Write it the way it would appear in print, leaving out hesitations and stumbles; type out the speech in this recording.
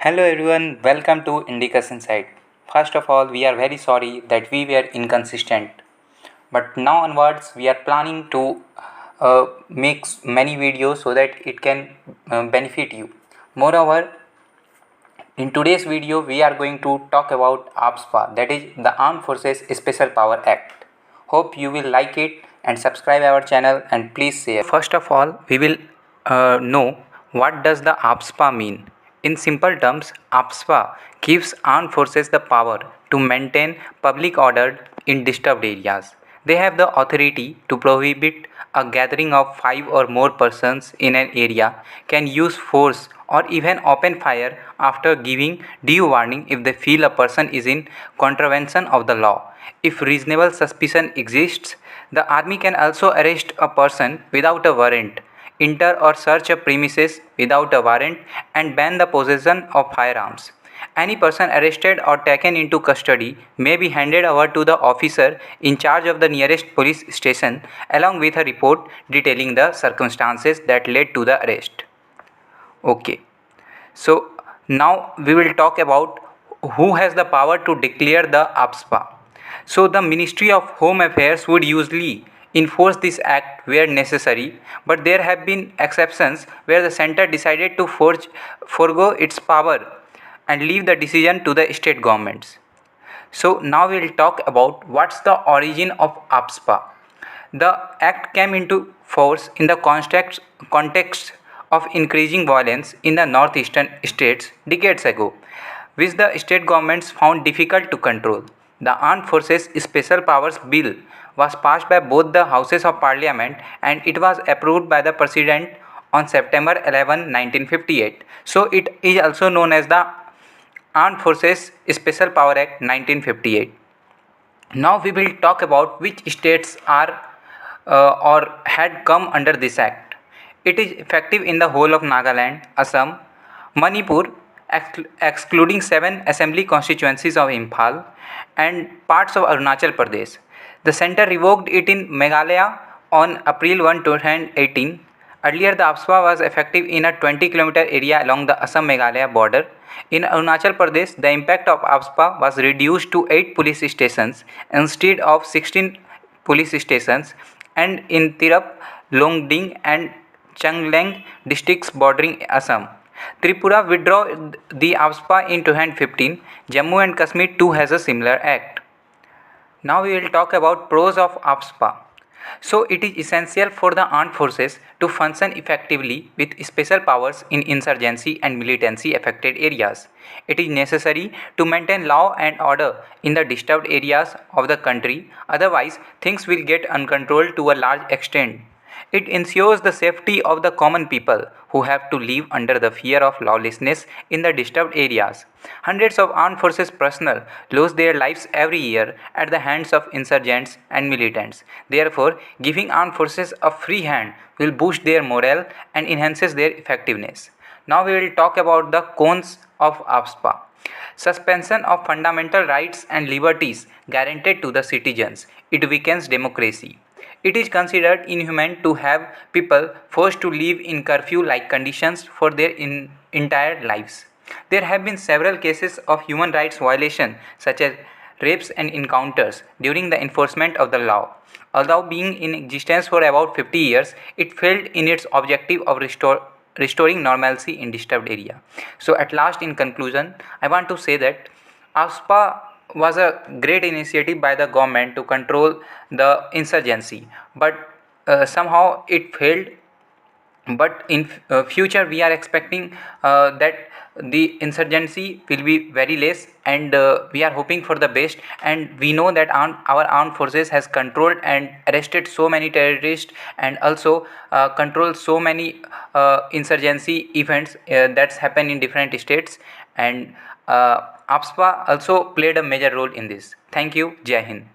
Hello everyone, welcome to Indicus Insight. First of all, we are very sorry that we were inconsistent, but now onwards we are planning to make many videos so that it can benefit you. Moreover, in today's video we are going to talk about APSPA, that is the Armed Forces Special Power Act. Hope you will like it and subscribe our channel and please share. First of all, we will know what does the APSPA mean. In simple terms, APSPA gives armed forces the power to maintain public order in disturbed areas. They have the authority to prohibit a gathering of 5 or more persons in an area, can use force or even open fire after giving due warning if they feel a person is in contravention of the law. If reasonable suspicion exists, the army can also arrest a person without a warrant, enter or search a premises without a warrant, and ban the possession of firearms. Any person arrested or taken into custody may be handed over to the officer in charge of the nearest police station along with a report detailing the circumstances that led to the arrest. Okay, so now we will talk about who has the power to declare the APSPA. So the Ministry of Home Affairs would usually enforce this act where necessary, but there have been exceptions where the center decided to forego its power and leave the decision to the state governments. So now we will talk about what's the origin of APSPA. The act came into force in the context of increasing violence in the northeastern states decades ago, which the state governments found difficult to control. The Armed Forces Special Powers Bill was passed by both the Houses of Parliament and it was approved by the President on September 11, 1958. So it is also known as the Armed Forces Special Power Act 1958. Now we will talk about which states are or had come under this act. It is effective in the whole of Nagaland, Assam, Manipur, excluding 7 assembly constituencies of Imphal and parts of Arunachal Pradesh. The centre revoked it in Meghalaya on April 1, 2018. Earlier, the APSPA was effective in a 20-kilometer area along the Assam-Meghalaya border. In Arunachal Pradesh, the impact of APSPA was reduced to 8 police stations instead of 16 police stations, and in Tirap, Longding and Changleng districts bordering Assam. Tripura withdrew the APSPA in 2015. Jammu and Kashmir too has a similar act. Now we will talk about pros of APSPA. So it is essential for the armed forces to function effectively with special powers in insurgency and militancy affected areas. It is necessary to maintain law and order in the disturbed areas of the country, otherwise things will get uncontrolled to a large extent. It ensures the safety of the common people who have to live under the fear of lawlessness in the disturbed areas. Hundreds of armed forces personnel lose their lives every year at the hands of insurgents and militants. Therefore, giving armed forces a free hand will boost their morale and enhances their effectiveness. Now we will talk about the cons of APSPA. Suspension of fundamental rights and liberties guaranteed to the citizens. It weakens democracy. It is considered inhumane to have people forced to live in curfew-like conditions for their entire lives. There have been several cases of human rights violation such as rapes and encounters during the enforcement of the law. Although being in existence for about 50 years, it failed in its objective of restoring normalcy in disturbed area. So at last, in conclusion, I want to say that ASPA was a great initiative by the government to control the insurgency, but somehow it failed. But in future we are expecting that the insurgency will be very less, and we are hoping for the best, and we know that our armed forces has controlled and arrested so many terrorists and also controlled so many insurgency events that's happened in different states, and APSPA also played a major role in this. Thank you. Jai Hind.